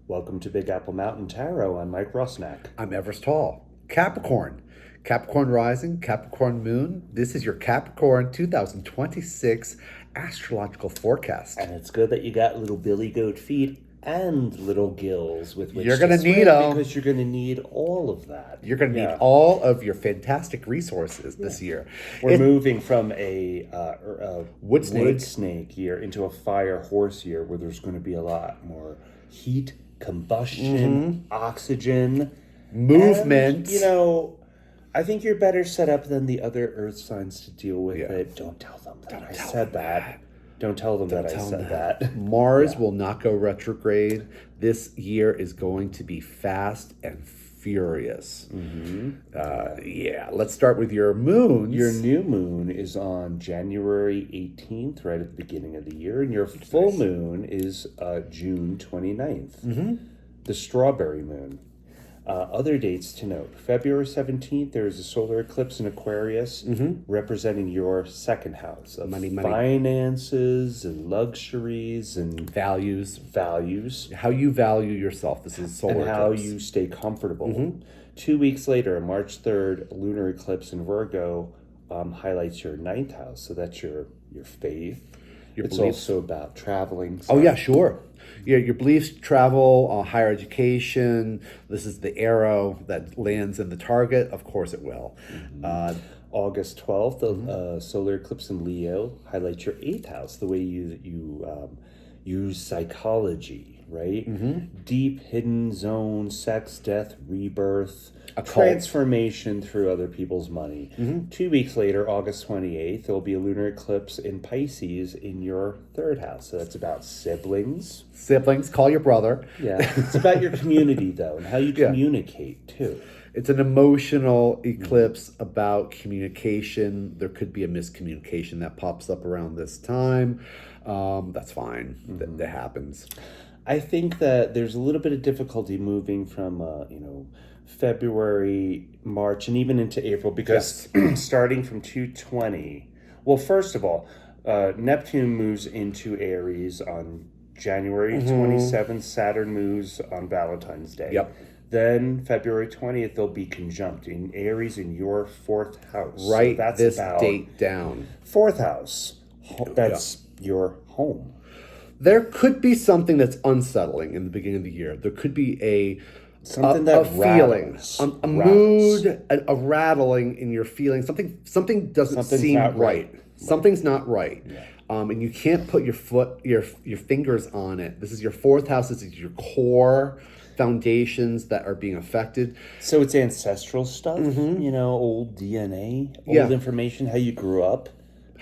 Welcome to Big Apple Mountain Tarot. I'm Mike Rosnack. I'm Everest Hall. Capricorn. Capricorn rising, Capricorn moon. This is your Capricorn 2026 astrological forecast. And it's good that you got little billy goat feet and little gills with which You're going to swim, need them. because you're going to need all of that. You're going to need all of your fantastic resources this year. We're moving from a wood snake year into a fire horse year where there's going to be a lot more heat, combustion, oxygen, movement. And, I think you're better set up than the other earth signs to deal with it. Don't tell them that I said that. Don't tell them that I said that. Mars will not go retrograde. This year is going to be fast and furious. Let's start with your moons. Your new moon is on January 18th, right at the beginning of the year, and your full moon is June 29th, the strawberry moon. Other dates to note. February 17th, there is a solar eclipse in Aquarius representing your second house of money. Finances and luxuries and values. How you value yourself. This is solar and how eclipse. you stay comfortable. 2 weeks later, on March 3rd, a lunar eclipse in Virgo highlights your ninth house. So that's your faith. It's beliefs. also about traveling. Oh, yeah, sure. Your beliefs, travel, higher education. This is the arrow that lands in the target. Of course it will. August 12th, the solar eclipse in Leo highlights your eighth house, the way you use psychology, right? Deep, hidden zone, sex, death, rebirth, transformation through other people's money. 2 weeks later, August 28th, there'll be a lunar eclipse in Pisces in your third house. So that's about siblings. Call your brother. Yeah, it's about your community, though, and how you communicate, too. It's an emotional eclipse about communication. There could be a miscommunication that pops up around this time. That's fine. That happens. I think that there's a little bit of difficulty moving from, February, March, and even into April, because starting from 220, well, first of all, Neptune moves into Aries on January 27th. Saturn moves on Valentine's Day. Then February 20th, they'll be conjunct in Aries in your fourth house. Write so that's this about date down. Fourth house. That's your home. There could be something that's unsettling in the beginning of the year. There could be a feeling, a mood, a rattling in your feelings. Something doesn't seem right. Something's not right. And you can't put your fingers on it. This is your fourth house. This is your core foundations that are being affected. So it's ancestral stuff, old DNA, old information, how you grew up,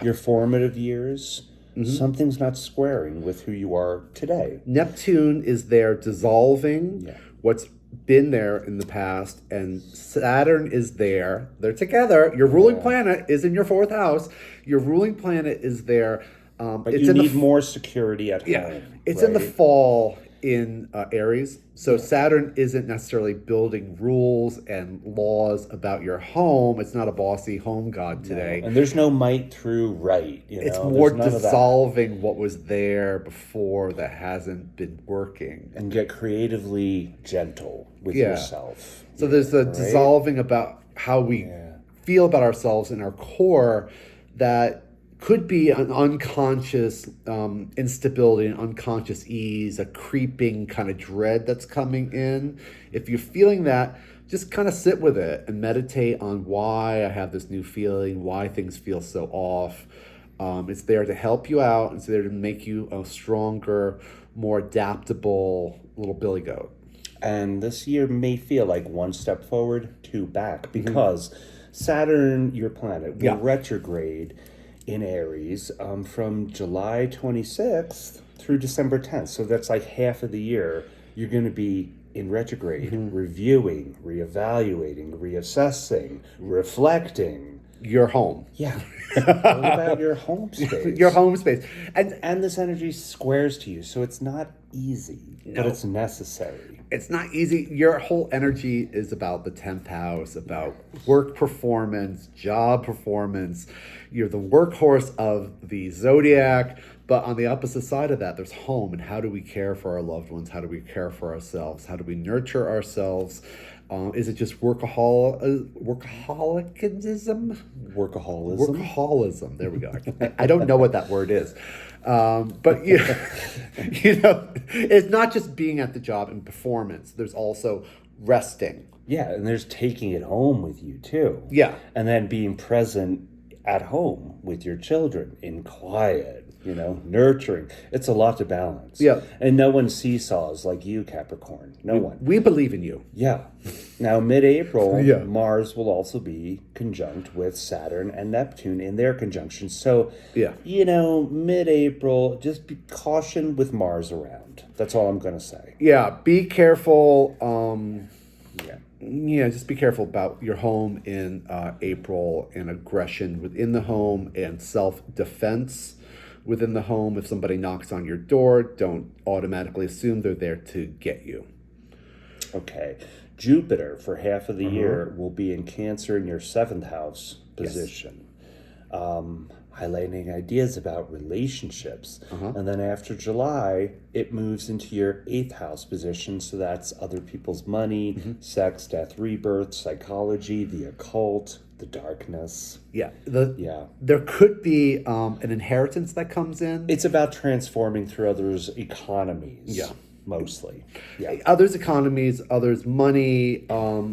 your formative years. Something's not squaring with who you are today. Neptune is there dissolving what's been there in the past, and Saturn is there. They're together. Your ruling planet is in your fourth house. Your ruling planet is there. But you need more security at home. It's in the fall in Aries. So Saturn isn't necessarily building rules and laws about your home. It's not a bossy home god today. And there's no might through right. It's more dissolving what was there before that hasn't been working. And get creatively gentle with yourself. So there's a dissolving about how we feel about ourselves in our core that could be an unconscious instability, an unconscious ease, a creeping kind of dread that's coming in. If you're feeling that, just kind of sit with it and meditate on why I have this new feeling, why things feel so off. It's there to help you out. It's there to make you a stronger, more adaptable little billy goat. And this year may feel like one step forward, two back, because Saturn, your planet, will retrograde in Aries from July 26th through December 10th. So that's like half of the year you're going to be in retrograde, reviewing, reevaluating, reassessing, reflecting. Your home. Yeah. All about your home space. Your home space. And this energy squares to you. So it's not easy, but it's necessary. It's not easy. Your whole energy is about the 10th house, about work performance, job performance. You're the workhorse of the zodiac, But on the opposite side of that, there's home, and how do we care for our loved ones? How do we care for ourselves? How do we nurture ourselves? Is it just workaholicism? Workaholism. Workaholism. There we go. I don't know what that word is. But you know, it's not just being at the job and performance. There's also resting. Yeah, and there's taking it home with you too. Yeah. And then being present at home with your children in quiet, nurturing. It's a lot to balance. Yeah. And no one seesaws like you, Capricorn. No one. We believe in you. Yeah. Now, mid-April, Yeah. Mars will also be conjunct with Saturn and Neptune in their conjunction. So, Yeah. mid-April, just be caution with Mars around. That's all I'm going to say. Yeah. Be careful. Yeah. Just be careful about your home in April, and aggression within the home, and self-defense within the home. If somebody knocks on your door, don't automatically assume they're there to get you. Okay. Jupiter, for half of the year, will be in Cancer in your 7th house position. Highlighting ideas about relationships. And then after July, it moves into your 8th house position. So that's other people's money, sex, death, rebirth, psychology, the occult, the darkness. Yeah. Yeah. There could be an inheritance that comes in. It's about transforming through others' economies. Yeah. Mostly. Yeah. Others' economies, others' money.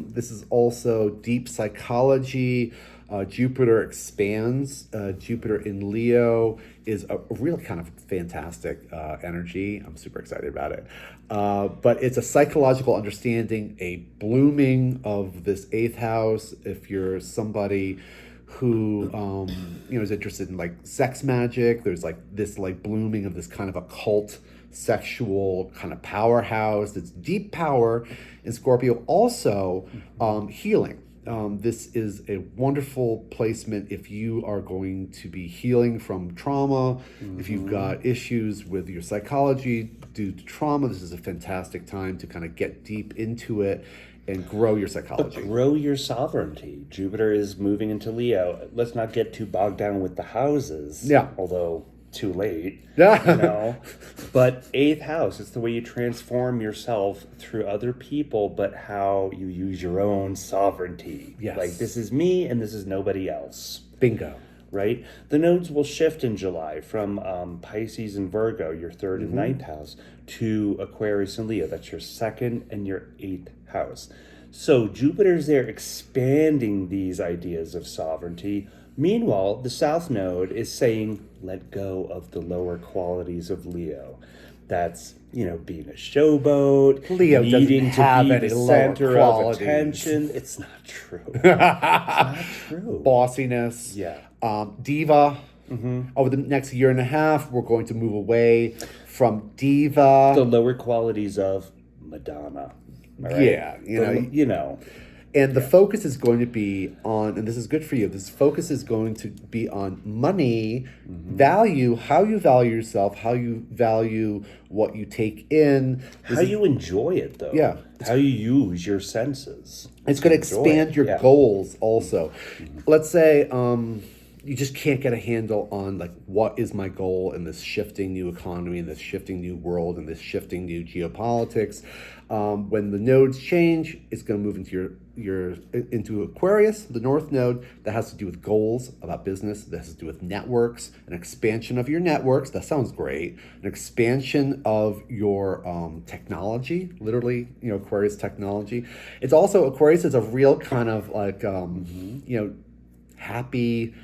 This is also deep psychology. Jupiter expands. Jupiter in Leo is a really kind of fantastic energy. I'm super excited about it. But it's a psychological understanding, a blooming of this 8th house. If you're somebody who is interested in like sex magic, there's like this like blooming of this kind of occult sexual kind of powerhouse. It's deep power in Scorpio. Also healing. This is a wonderful placement if you are going to be healing from trauma. If you've got issues with your psychology due to trauma, this is a fantastic time to kind of get deep into it and grow your psychology. Grow your sovereignty. Jupiter is moving into Leo. Let's not get too bogged down with the houses. Yeah. Although too late. Yeah. But 8th house, it's the way you transform yourself through other people, but how you use your own sovereignty. Yes. Like, this is me and this is nobody else. Bingo. Right? The nodes will shift in July from Pisces and Virgo, your 3rd and 9th house, to Aquarius and Leo. That's your 2nd and your 8th house. So Jupiter's there expanding these ideas of sovereignty. Meanwhile, the South Node is saying, let go of the lower qualities of Leo. That's, being a showboat, Leo needing doesn't have to be any the lower center of qualities. attention. It's not true. It's not true. Bossiness. Yeah. Diva. Over the next year and a half, we're going to move away from diva. The lower qualities of Madonna. All right? Yeah, And the focus is going to be on, and this is good for you, this focus is going to be on money, value, how you value yourself, how you value what you take in. How you enjoy it, though. Yeah. How you use your senses. It's going to expand your goals also. Let's say you just can't get a handle on like what is my goal in this shifting new economy, in this shifting new world, in this shifting new geopolitics. When the nodes change, it's going to move into into Aquarius, the North Node. That has to do with goals about business. That has to do with networks, an expansion of your networks. That sounds great. An expansion of your technology, literally, Aquarius technology. It's also, Aquarius is a real kind of like, happy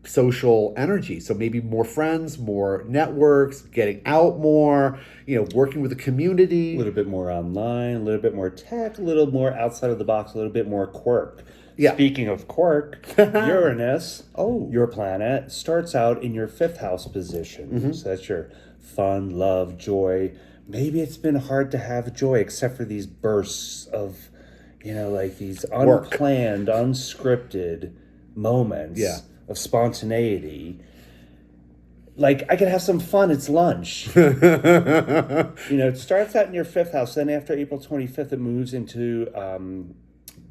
social energy. So maybe more friends, more networks, getting out more, working with the community. A little bit more online, a little bit more tech, a little more outside of the box, a little bit more quirk. Yeah. Speaking of quirk, Uranus, your planet, starts out in your 5th house position. So that's your fun, love, joy. Maybe it's been hard to have joy except for these bursts of, like these unplanned, unscripted moments. Yeah. Of spontaneity. Like, I could have some fun, it's lunch. It starts out in your 5th house, then after April 25th, it moves into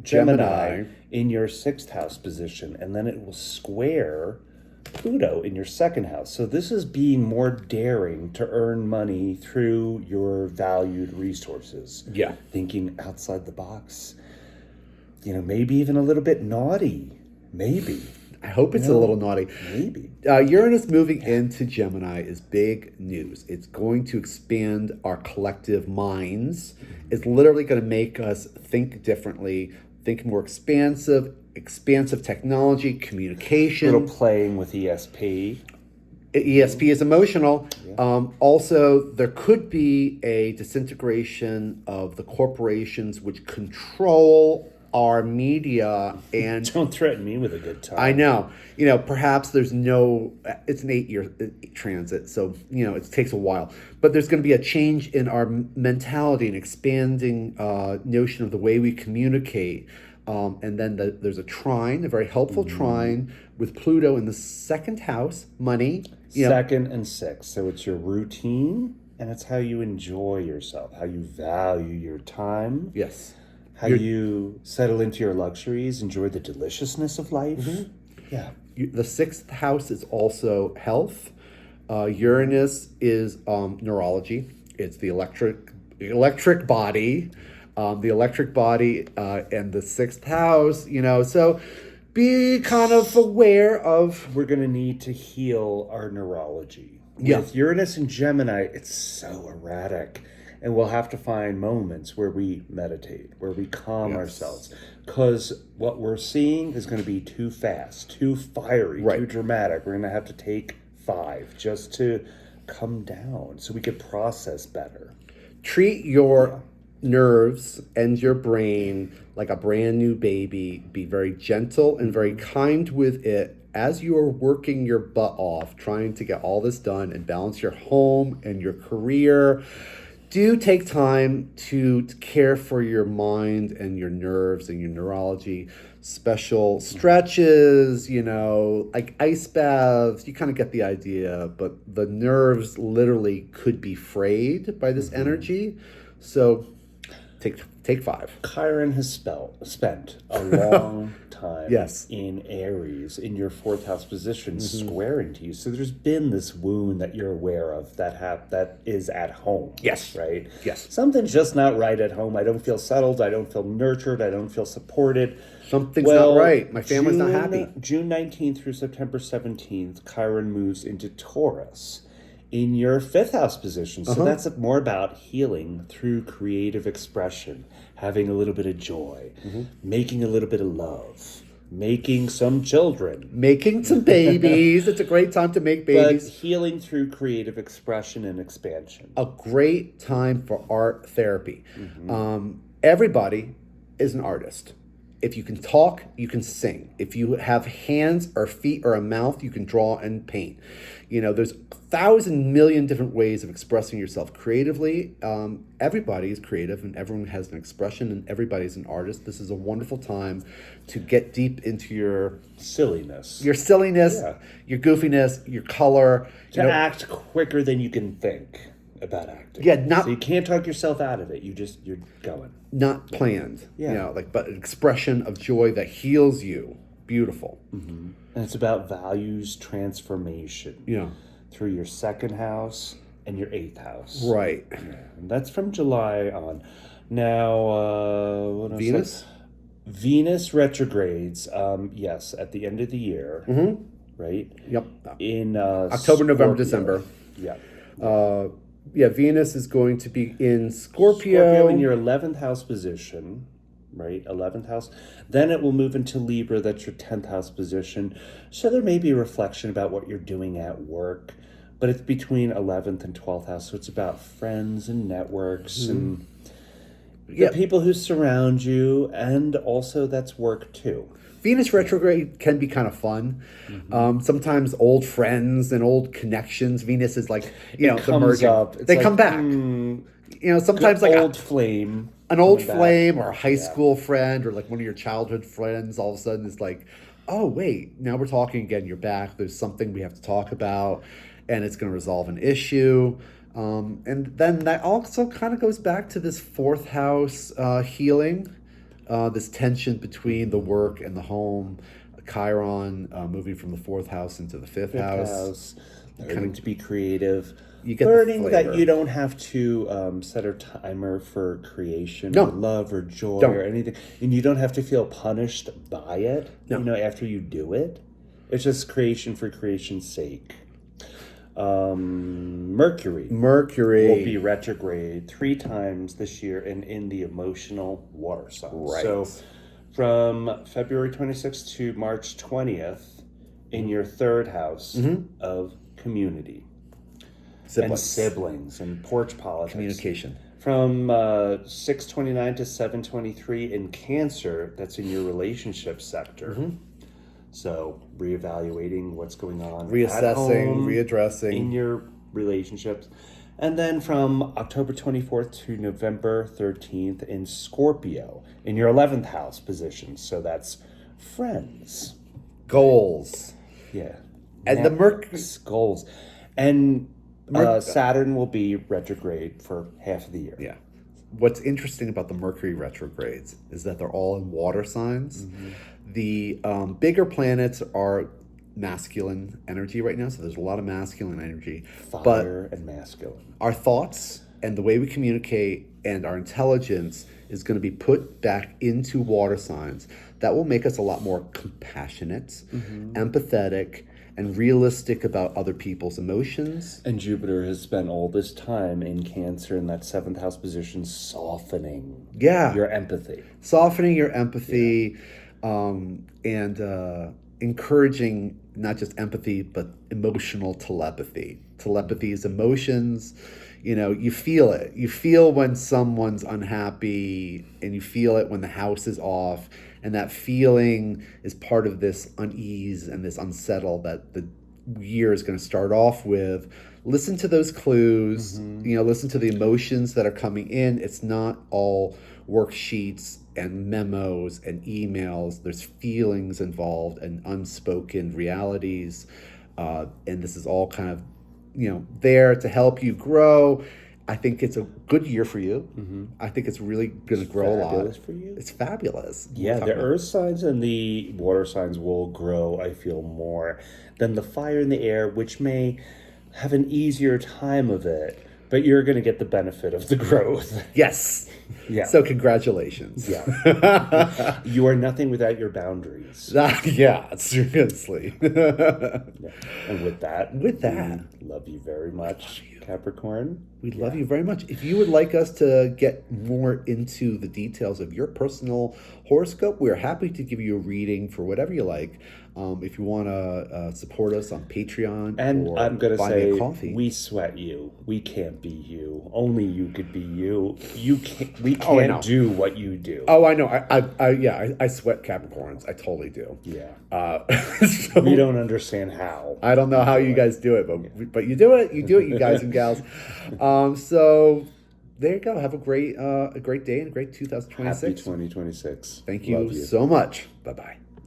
Gemini in your 6th house position, and then it will square Pluto in your second house. So this is being more daring to earn money through your valued resources. Yeah. Thinking outside the box. Maybe even a little bit naughty. Maybe. I hope it's a little naughty. Maybe. Uranus moving into Gemini is big news. It's going to expand our collective minds. It's literally going to make us think differently, think more expansive technology, communication. A little playing with ESP. ESP is emotional. Yeah. Also, there could be a disintegration of the corporations which control our media, and Don't threaten me with a good time. I know, perhaps it's an 8-year transit, so it takes a while, but there's going to be a change in our mentality, an expanding notion of the way we communicate, and then there's a trine, a very helpful trine with Pluto in the second house, money, Second and sixth, so it's your routine, and it's how you enjoy yourself, how you value your time. Yes. How you settle into your luxuries, enjoy the deliciousness of life. Mm-hmm. Yeah. The sixth house is also health. Uranus is neurology. It's the electric body, and the sixth house. So be kind of aware of. We're going to need to heal our neurology. Yeah. With Uranus and Gemini, it's so erratic. And we'll have to find moments where we meditate, where we calm ourselves. Because what we're seeing is going to be too fast, too fiery, too dramatic. We're going to have to take 5 just to come down so we could process better. Treat your nerves and your brain like a brand new baby. Be very gentle and very kind with it as you are working your butt off, trying to get all this done and balance your home and your career. Do take time to care for your mind and your nerves and your neurology. Special stretches, like ice baths. You kind of get the idea, but the nerves literally could be frayed by this energy. So take 5. Chiron has spent a long time in Aries, in your 4th house position, squaring to you. So there's been this wound that you're aware of that is at home. Yes. Right? Yes. Something's just not right at home. I don't feel settled. I don't feel nurtured. I don't feel supported. Something's not right. My family's not happy. June 19th through September 17th, Chiron moves into Taurus in your 5th house position. So that's more about healing through creative expression, having a little bit of joy, making a little bit of love, making some children. Making some babies. It's a great time to make babies. But healing through creative expression and expansion. A great time for art therapy. Everybody is an artist. If you can talk, you can sing. If you have hands or feet or a mouth, you can draw and paint. There's 1,000 million different ways of expressing yourself creatively. Everybody is creative and everyone has an expression and everybody's an artist. This is a wonderful time to get deep into your silliness, your goofiness, your color. To act quicker than you can think about acting. Yeah, so you can't talk yourself out of it. You're going. Not planned. Yeah. But an expression of joy that heals you. Beautiful. Mm-hmm. And it's about values transformation. Yeah. Through your 2nd house and your 8th house. Right. Yeah. And that's from July on. Now, what else? Venus? Venus retrogrades, yes, at the end of the year. Mm-hmm. Right? Yep. In October, November, December. Yeah. Venus is going to be in Scorpio. Scorpio in your 11th house position, right? 11th house. Then it will move into Libra. That's your 10th house position. So there may be a reflection about what you're doing at work, but it's between 11th and 12th house. So it's about friends and networks and the people who surround you. And also that's work too. Venus retrograde can be kind of fun. Sometimes old friends and old connections. Venus is like, the merging. They come back. Sometimes like old flame. An old flame or a high school friend or like one of your childhood friends all of a sudden is like, oh, wait, now we're talking again. You're back. There's something we have to talk about and it's going to resolve an issue. And then that also kind of goes back to this 4th house healing. This tension between the work and the home, Chiron moving from the fourth house into the fifth house. Learning to be creative. You get the Learning that flavor. you don't have to set a timer for creation No. or love or joy Don't. or anything. And you don't have to feel punished by it, No. after you do it. It's just creation for creation's sake. Mercury will be retrograde 3 times this year and in the emotional water sign. Right. So from February 26th to March 20th in your 3rd house of community and siblings and porch politics. Communication. From 6/29 to 7/23 in Cancer, that's in your relationship sector. So reevaluating what's going on, Reassessing, at home, readdressing in your relationships. And then from October 24th to November 13th in Scorpio, in your 11th house position. So that's friends. goals. Yeah. And the Mercury goals. And Saturn will be retrograde for half of the year. Yeah. What's interesting about the Mercury retrogrades is that they're all in water signs. The bigger planets are masculine energy right now, so there's a lot of masculine energy. Fire and masculine. Our thoughts and the way we communicate and our intelligence is going to be put back into water signs. That will make us a lot more compassionate, empathetic, and realistic about other people's emotions. And Jupiter has spent all this time in Cancer in that 7th house position softening your empathy. Softening your empathy and encouraging not just empathy, but emotional telepathy. Telepathy is emotions. You feel it. You feel when someone's unhappy, and you feel it when the house is off. And that feeling is part of this unease and this unsettle that the year is going to start off with. Listen to those clues, listen to the emotions that are coming in. It's not all worksheets and memos and emails. There's feelings involved and unspoken realities. And this is all kind of, there to help you grow. I think it's a good year for you. I think it's really going to grow a lot. Fabulous for you? It's fabulous. Yeah, the earth signs and the water signs will grow, I feel, more than the fire and the air, which may have an easier time of it, but you're going to get the benefit of the growth. Yes. Yeah. So congratulations. Yeah. You are nothing without your boundaries. Yeah, seriously. And with that, we love you very much, Capricorn. We love you very much. If you would like us to get more into the details of your personal horoscope, we're happy to give you a reading for whatever you like. If you want to support us on Patreon, and or I'm going to buy say, me a coffee. We sweat you. We can't be you. Only you could be you. We can't do what you do. Oh, I know. I sweat Capricorns. I totally do. Yeah. So we don't understand how. I don't know how you guys do it, but you do it. You do it, you guys and gals. So there you go. Have a great day and a great 2026. Happy 2026. Thank you so much. Bye-bye.